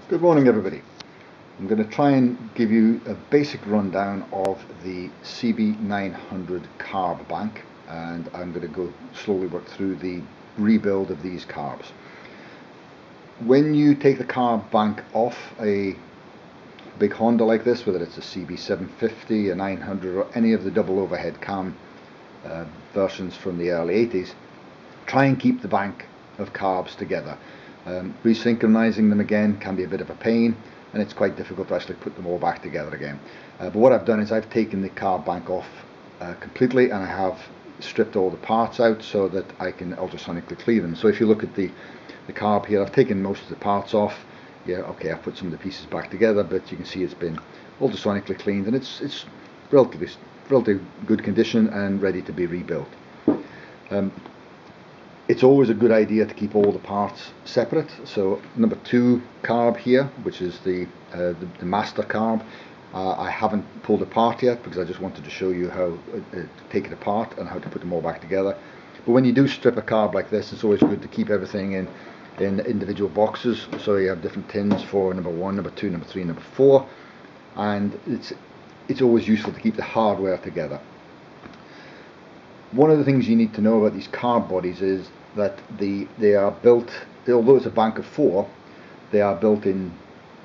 Good morning, everybody. I'm going to try and give you a basic rundown of the CB900 carb bank, and I'm going to go slowly work through the rebuild of these carbs. When you take the carb bank off a big Honda like this, whether it's a CB750, a 900 or any of the double overhead cam versions from the early 80s, try and keep the bank of carbs together. Resynchronizing them again can be a bit of a pain, and it's quite difficult to actually put them all back together again. But what I've done is I've taken the carb bank off completely, and I have stripped all the parts out so that I can ultrasonically clean them. So if you look at the carb here, I've taken most of the parts off. Yeah, okay, I've put some of the pieces back together, but you can see it's been ultrasonically cleaned, and it's relatively good condition and ready to be rebuilt. It's always a good idea to keep all the parts separate. So number 2 carb here, which is the master carb, I haven't pulled apart yet because I just wanted to show you how to take it apart and how to put them all back together. But when you do strip a carb like this, it's always good to keep everything in individual boxes. So you have different tins for number 1, number 2, number 3, number 4, and it's always useful to keep the hardware together. One of the things you need to know about these carb bodies is that they are built, although it's a bank of 4, they are built in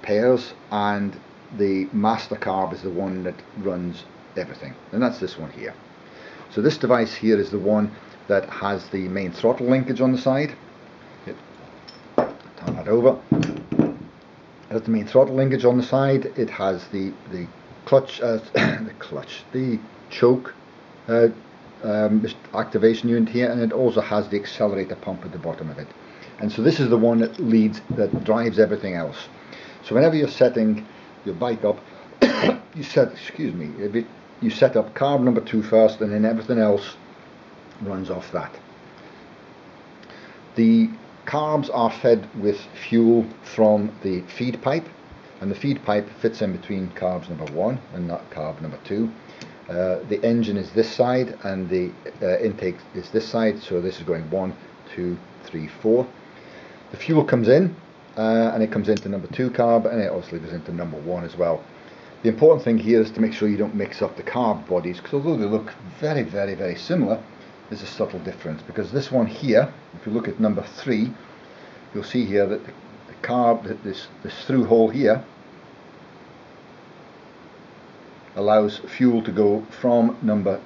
pairs, and the master carb is the one that runs everything, and that's this one here. So this device here is the one that has the main throttle linkage on the side. Turn that over. It has the main throttle linkage on the side. It has the clutch, the choke activation unit here, and it also has the accelerator pump at the bottom of it. And so this is the one that drives everything else. So whenever you're setting your bike up, you set up carb number 2 first, and then everything else runs off that. The carbs are fed with fuel from the feed pipe, and the feed pipe fits in between carbs number 1 and not carb number 2. The engine is this side, and the intake is this side, so this is going 1, 2, 3, 4. The fuel comes in, and it comes into number 2 carb, and it obviously goes into number 1 as well. The important thing here is to make sure you don't mix up the carb bodies, because although they look very, very, very similar, there's a subtle difference. Because this one here, if you look at number 3, you'll see here that the carb, this through hole here, allows fuel to go from number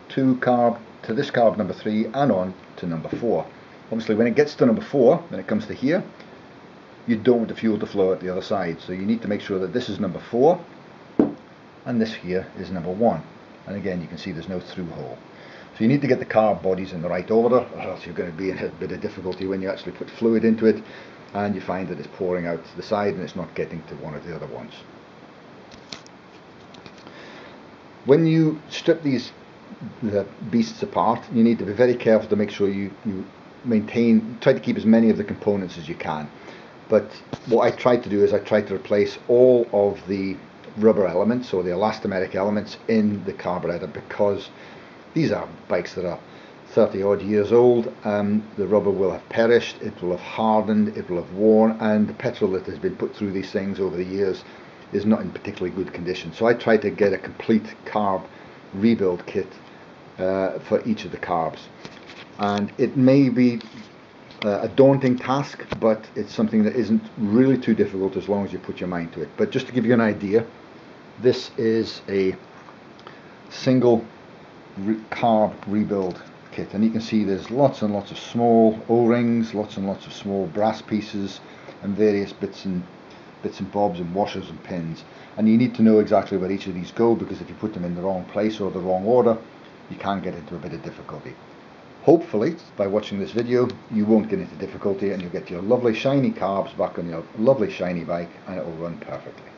2 carb to this carb number 3 and on to number 4. Obviously when it gets to number 4, when it comes to here, you don't want the fuel to flow at the other side, so you need to make sure that this is number 4 and this here is number 1. And again, you can see there's no through hole. So you need to get the carb bodies in the right order, or else you're going to be in a bit of difficulty when you actually put fluid into it and you find that it's pouring out to the side and it's not getting to one of the other ones. When you strip the beasts apart, you need to be very careful to make sure you try to keep as many of the components as you can. But what I tried to do is I tried to replace all of the rubber elements, or the elastomeric elements, in the carburetor, because these are bikes that are 30 odd years old. The rubber will have perished, it will have hardened, it will have worn, and the petrol that has been put through these things over the years is not in particularly good condition. So I tried to get a complete carb rebuild kit for each of the carbs, and it may be a daunting task, but it's something that isn't really too difficult as long as you put your mind to it. But just to give you an idea, this is a single carb rebuild kit, and you can see there's lots and lots of small O-rings, lots and lots of small brass pieces, and various bits and bobs and washers and pins, and you need to know exactly where each of these go, because if you put them in the wrong place or the wrong order, you can get into a bit of difficulty. Hopefully by watching this video you won't get into difficulty, and you'll get your lovely shiny carbs back on your lovely shiny bike, and it will run perfectly.